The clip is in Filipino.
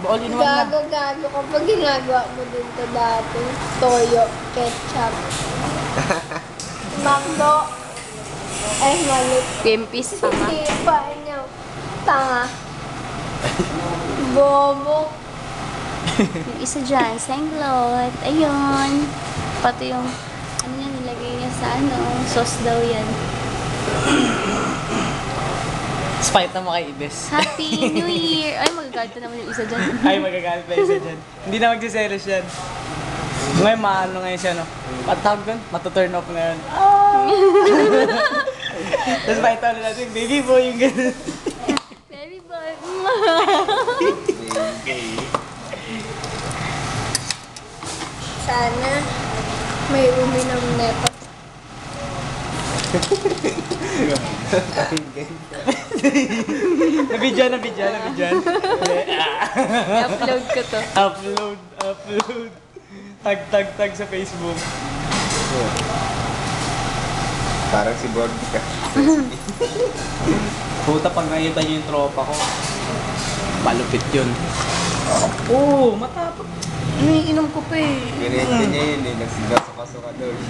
All in one na. Gago kapag ginagawa mo din to dati. Toyo, ketchup, mango. Ay, mali. Pimpis, tanga. Sipa niyo. Tanga. Bobo. Yung isa dyan, senglot. Ayun. Pati yung, ano yan, nilagay niya sa sauce daw yan. Spite mo kay Ibes. Happy New Year! Ay, magagalit naman yung isa dyan. Ay, magagalit pa isa dyan. Hindi na magsiselos yan. Ngayon, maano ngayon siya, no? Patawag doon, matuturn off na yun. Tapos pa ito ulit natin, baby boy, yung gano'n. Baby boy. Sana may uminom neto. Nabidyan. I-upload ko to. Upload. Tag sa Facebook. Parang si Borg ka. Puta, pag nakita niyo yung tropa ko, malupit yun. Oo, matapang. Iniinom ko pa eh. Ganyan niya yun eh. Nagsigaso-kaso ka doon.